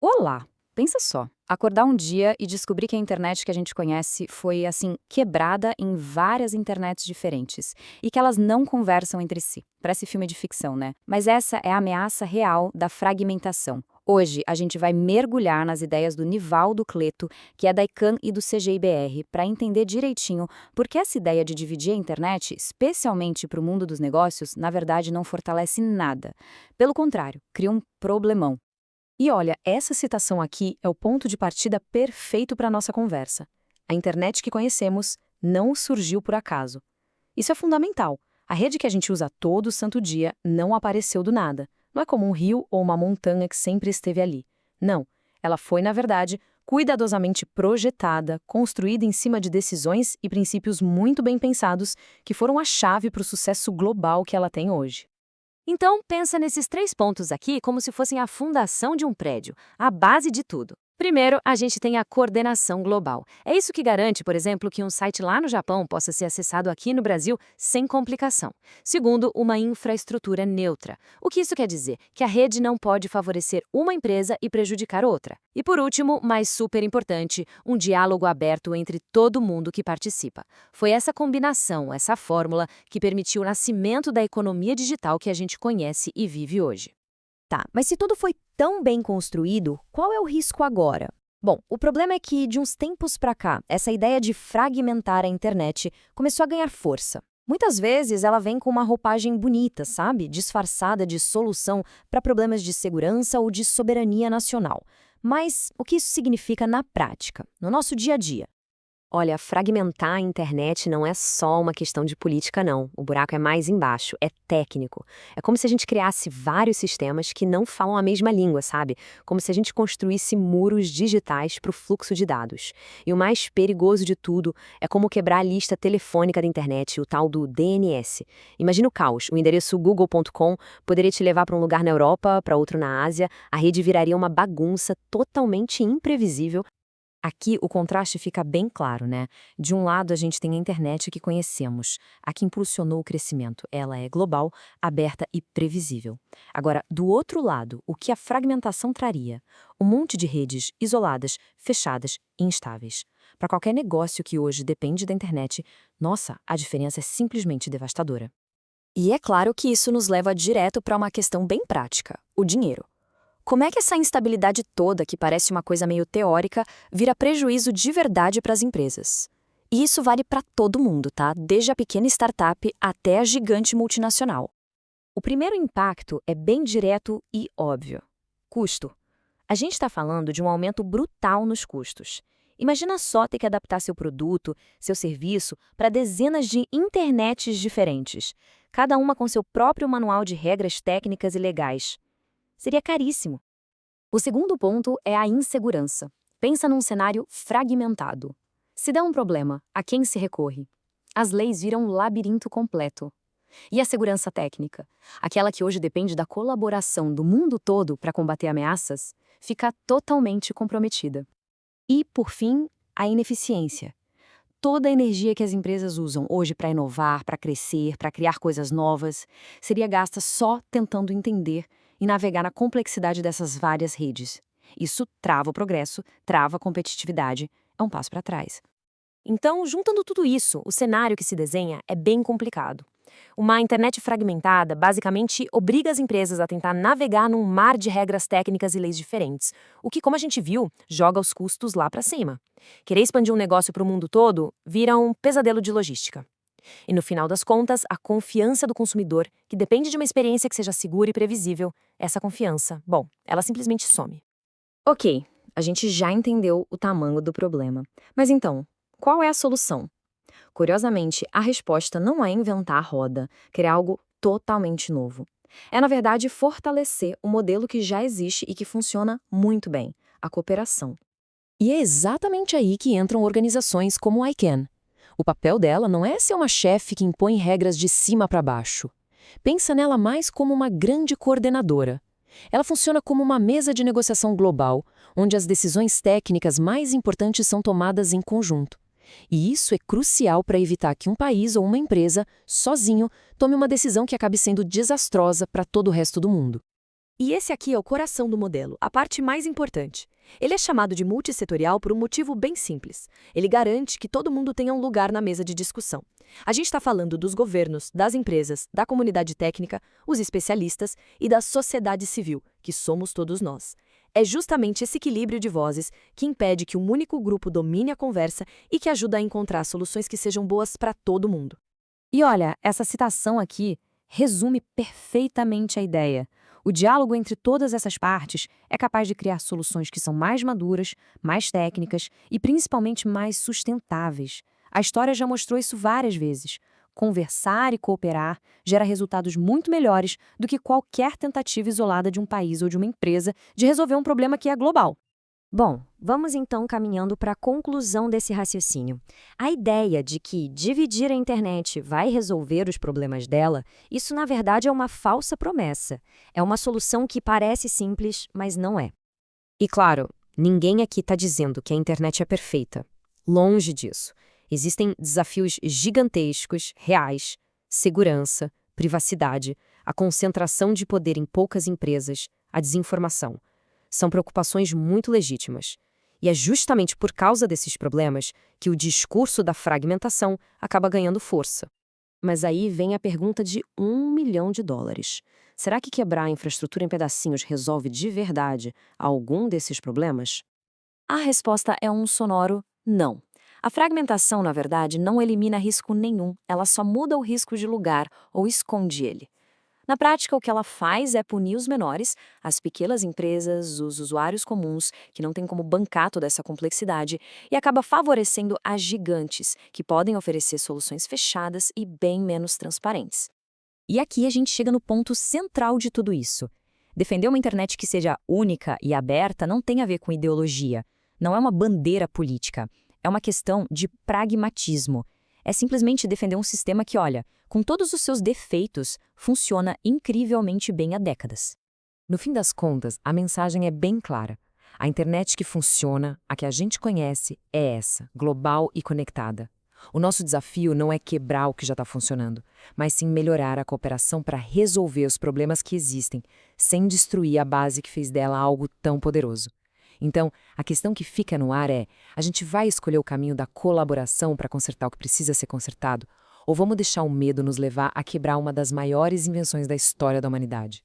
Olá! Pensa só, acordar um dia e descobrir que a internet que a gente conhece foi, assim, quebrada em várias internets diferentes e que elas não conversam entre si. Parece filme de ficção, né? Mas essa é a ameaça real da fragmentação. Hoje, a gente vai mergulhar nas ideias do Nivaldo Cleto, que é da ICANN e do CGIBR, para entender direitinho por que essa ideia de dividir a internet, especialmente para o mundo dos negócios, na verdade não fortalece nada. Pelo contrário, cria um problemão. E olha, essa citação aqui é o ponto de partida perfeito para a nossa conversa. A internet que conhecemos não surgiu por acaso. Isso é fundamental. A rede que a gente usa todo santo dia não apareceu do nada. Não é como um rio ou uma montanha que sempre esteve ali. Não. Ela foi, na verdade, cuidadosamente projetada, construída em cima de decisões e princípios muito bem pensados que foram a chave para o sucesso global que ela tem hoje. Então, pensa nesses 3 pontos aqui como se fossem a fundação de um prédio, a base de tudo. Primeiro, a gente tem a coordenação global. É isso que garante, por exemplo, que um site lá no Japão possa ser acessado aqui no Brasil sem complicação. Segundo, uma infraestrutura neutra. O que isso quer dizer? Que a rede não pode favorecer uma empresa e prejudicar outra. E por último, mas super importante, um diálogo aberto entre todo mundo que participa. Foi essa combinação, essa fórmula, que permitiu o nascimento da economia digital que a gente conhece e vive hoje. Tá, mas se tudo foi tão bem construído, qual é o risco agora? Bom, o problema é que, de uns tempos pra cá, essa ideia de fragmentar a internet começou a ganhar força. Muitas vezes ela vem com uma roupagem bonita, sabe? Disfarçada de solução para problemas de segurança ou de soberania nacional. Mas o que isso significa na prática, no nosso dia a dia? Olha, fragmentar a internet não é só uma questão de política, não. O buraco é mais embaixo, é técnico. É como se a gente criasse vários sistemas que não falam a mesma língua, sabe? Como se a gente construísse muros digitais para o fluxo de dados. E o mais perigoso de tudo é como quebrar a lista telefônica da internet, o tal do DNS. Imagina o caos. O endereço google.com poderia te levar para um lugar na Europa, para outro na Ásia. A rede viraria uma bagunça totalmente imprevisível. Aqui o contraste fica bem claro, né? De um lado a gente tem a internet que conhecemos, a que impulsionou o crescimento. Ela é global, aberta e previsível. Agora, do outro lado, o que a fragmentação traria? Um monte de redes isoladas, fechadas e instáveis. Para qualquer negócio que hoje depende da internet, nossa, a diferença é simplesmente devastadora. E é claro que isso nos leva direto para uma questão bem prática: o dinheiro. Como é que essa instabilidade toda, que parece uma coisa meio teórica, vira prejuízo de verdade para as empresas? E isso vale para todo mundo, tá? Desde a pequena startup até a gigante multinacional. O primeiro impacto é bem direto e óbvio: custo. A gente está falando de um aumento brutal nos custos. Imagina só ter que adaptar seu produto, seu serviço, para dezenas de internets diferentes, cada uma com seu próprio manual de regras técnicas e legais. Seria caríssimo. O segundo ponto é a insegurança. Pensa num cenário fragmentado. Se der um problema, a quem se recorre? As leis viram um labirinto completo. E a segurança técnica, aquela que hoje depende da colaboração do mundo todo para combater ameaças, fica totalmente comprometida. E, por fim, a ineficiência. Toda a energia que as empresas usam hoje para inovar, para crescer, para criar coisas novas, seria gasta só tentando entender e navegar na complexidade dessas várias redes. Isso trava o progresso, trava a competitividade, é um passo para trás. Então, juntando tudo isso, o cenário que se desenha é bem complicado. Uma internet fragmentada basicamente obriga as empresas a tentar navegar num mar de regras técnicas e leis diferentes, o que, como a gente viu, joga os custos lá para cima. Querer expandir um negócio para o mundo todo vira um pesadelo de logística. E no final das contas, a confiança do consumidor, que depende de uma experiência que seja segura e previsível, essa confiança, bom, ela simplesmente some. Ok, a gente já entendeu o tamanho do problema. Mas então, qual é a solução? Curiosamente, a resposta não é inventar a roda, criar algo totalmente novo. É, na verdade, fortalecer o modelo que já existe e que funciona muito bem: a cooperação. E é exatamente aí que entram organizações como a ICANN. O papel dela não é ser uma chefe que impõe regras de cima para baixo. Pensa nela mais como uma grande coordenadora. Ela funciona como uma mesa de negociação global, onde as decisões técnicas mais importantes são tomadas em conjunto. E isso é crucial para evitar que um país ou uma empresa, sozinho, tome uma decisão que acabe sendo desastrosa para todo o resto do mundo. E esse aqui é o coração do modelo, a parte mais importante. Ele é chamado de multissetorial por um motivo bem simples. Ele garante que todo mundo tenha um lugar na mesa de discussão. A gente está falando dos governos, das empresas, da comunidade técnica, os especialistas e da sociedade civil, que somos todos nós. É justamente esse equilíbrio de vozes que impede que um único grupo domine a conversa e que ajuda a encontrar soluções que sejam boas para todo mundo. E olha, essa citação aqui resume perfeitamente a ideia. O diálogo entre todas essas partes é capaz de criar soluções que são mais maduras, mais técnicas e principalmente mais sustentáveis. A história já mostrou isso várias vezes. Conversar e cooperar gera resultados muito melhores do que qualquer tentativa isolada de um país ou de uma empresa de resolver um problema que é global. Bom, vamos então caminhando para a conclusão desse raciocínio. A ideia de que dividir a internet vai resolver os problemas dela, isso na verdade é uma falsa promessa. É uma solução que parece simples, mas não é. E claro, ninguém aqui está dizendo que a internet é perfeita. Longe disso. Existem desafios gigantescos, reais: segurança, privacidade, a concentração de poder em poucas empresas, a desinformação. São preocupações muito legítimas. E é justamente por causa desses problemas que o discurso da fragmentação acaba ganhando força. Mas aí vem a pergunta de $1 milhão. Será que quebrar a infraestrutura em pedacinhos resolve de verdade algum desses problemas? A resposta é um sonoro não. A fragmentação, na verdade, não elimina risco nenhum, ela só muda o risco de lugar ou esconde ele. Na prática, o que ela faz é punir os menores, as pequenas empresas, os usuários comuns, que não têm como bancar toda essa complexidade, e acaba favorecendo as gigantes, que podem oferecer soluções fechadas e bem menos transparentes. E aqui a gente chega no ponto central de tudo isso. Defender uma internet que seja única e aberta não tem a ver com ideologia. Não é uma bandeira política. É uma questão de pragmatismo. É simplesmente defender um sistema que, olha, com todos os seus defeitos, funciona incrivelmente bem há décadas. No fim das contas, a mensagem é bem clara. A internet que funciona, a que a gente conhece, é essa, global e conectada. O nosso desafio não é quebrar o que já está funcionando, mas sim melhorar a cooperação para resolver os problemas que existem, sem destruir a base que fez dela algo tão poderoso. Então, a questão que fica no ar é: a gente vai escolher o caminho da colaboração para consertar o que precisa ser consertado? Ou vamos deixar o medo nos levar a quebrar uma das maiores invenções da história da humanidade?